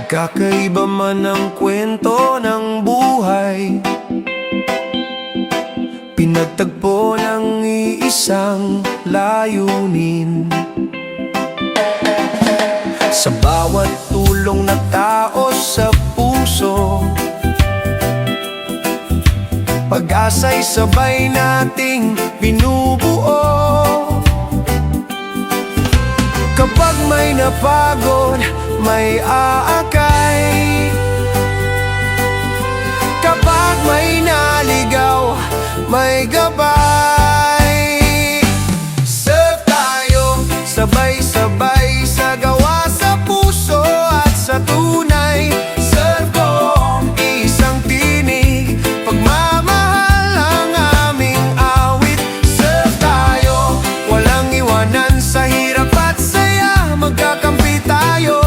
Magkakaiba man ang kwento ng buhay, pinagtagpo ng iisang layunin. Sa bawat tulong na tao sa puso, pag-asa'y sabay nating binubuo. Kapag may napagod, may aakay. Kapag may naligaw, may gabay. Serve tayo, sabay-sabay sa gawa, sa puso at sa tunay. Serve kong isang tinig, pagmamahal ang aming awit. Serve tayo, walang iwanan sa hirap at saya, magkakampi tayo.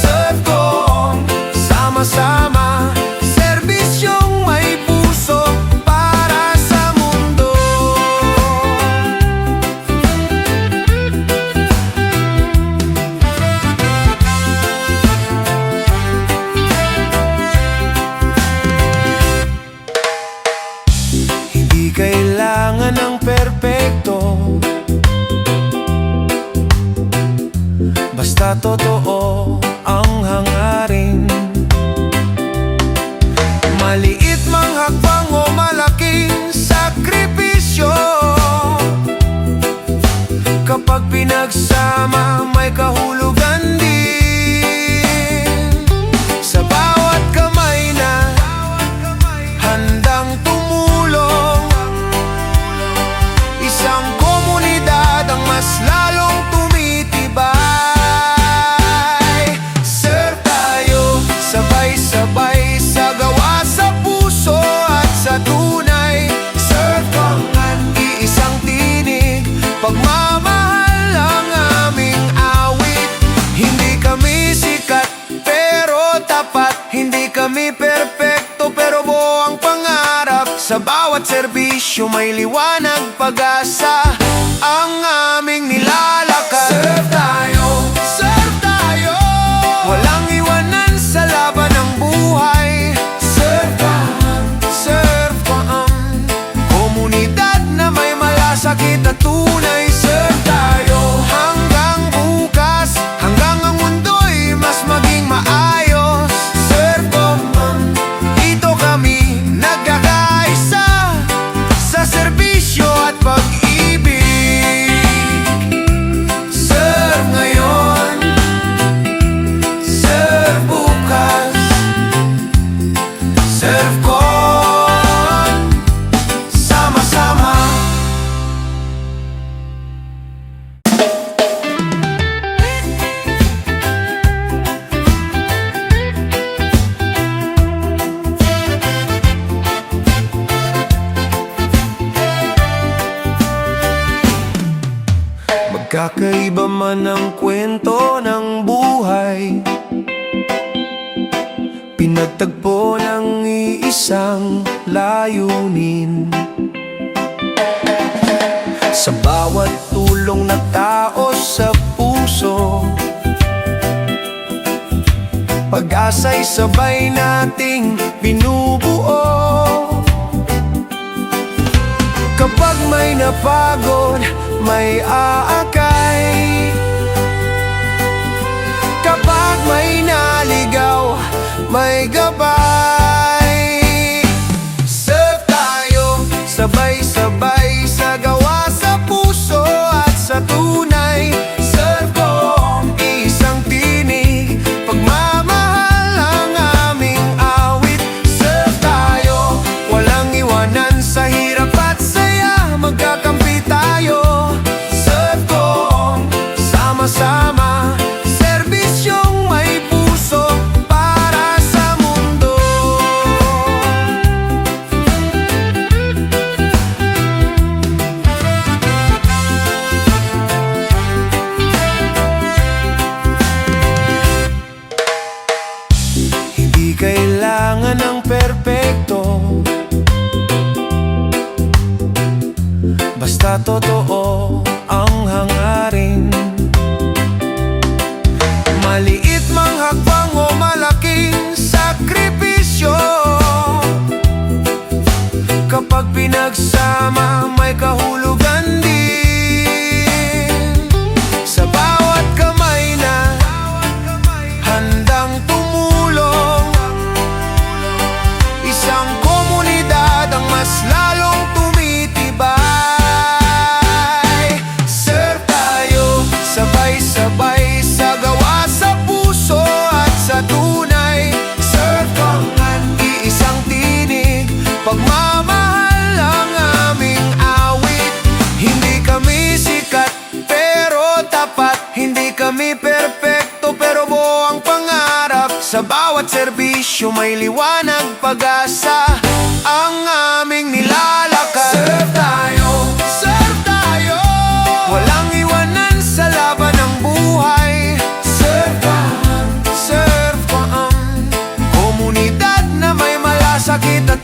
Serve kong sama-sama, serbisyong may puso para sa mundo. Hindi kailangan ng perpekto, basta totoo ang hangarin. Maliit mang hakbang o malaking sakripisyo, kapag pinagsama may kahulugan din. Sa bawat kamay na handang tumulong, isang komunidad ang mas lalong tumitibay. Serve tayo, sabay-sabay sa gawa, sa puso at sa tunay. Serve kang iisang tinig, pagmamahal ang aming awit. Hindi kami sikat pero tapat, hindi kami perpekto pero buo ang pangarap. Sa bawat serbisyo may liwanag, pag-asa ang aming nilalakad. Serve tayo, walang iwanan sa laban ng buhay. Serve ka ang komunidad na may malasakit at tunay. Serve tayo hanggang bukas, hanggang ang mundo'y mas maging maayos. Serve ko, dito kami nagkakaisa sa serbisyo at pag-ibig. Serve ngayon, serve bukas, serve ko, sama-sama. Magkakaiba man ang kwento ng buhay, pinagtagpo ng iisang layunin. Sa bawat tulong na tao sa puso, pag-asa'y sabay nating binubuo. Kapag may napagod, may aakay. Kapag may naligaw, may gabay. Serve tayo, sabay-sabay sa gawa, sa puso at sa tunay. Serve kong isang tinig, pagmamahal ang aming awit. Serve tayo, walang iwanan sa hirap at saya, magkakampi tayo. Serve kong sama-sama, serbisyong may puso para sa mundo. Hindi kailangan ng perpekto, basta totoo ang hangarin. Maliit mang hakbang o pinagsama may kahulugan din. Sa bawat kamay na handang tumulong, isang komunidad ang mas lalong tumitibay. Serve tayo, sabay-sabay sa gawa, sa puso at sa tunay. Serve ang iisang tinig, pagmamahal ang aming awit. Hindi kami sikat pero tapat, hindi kami perpekto pero buo ang pangarap. Sa bawat serbisyo may liwanag, pag-asa ang aming nilalakad. Serve tayo, walang iwanan sa laban ng buhay. Serve ka ang komunidad na may malasakit at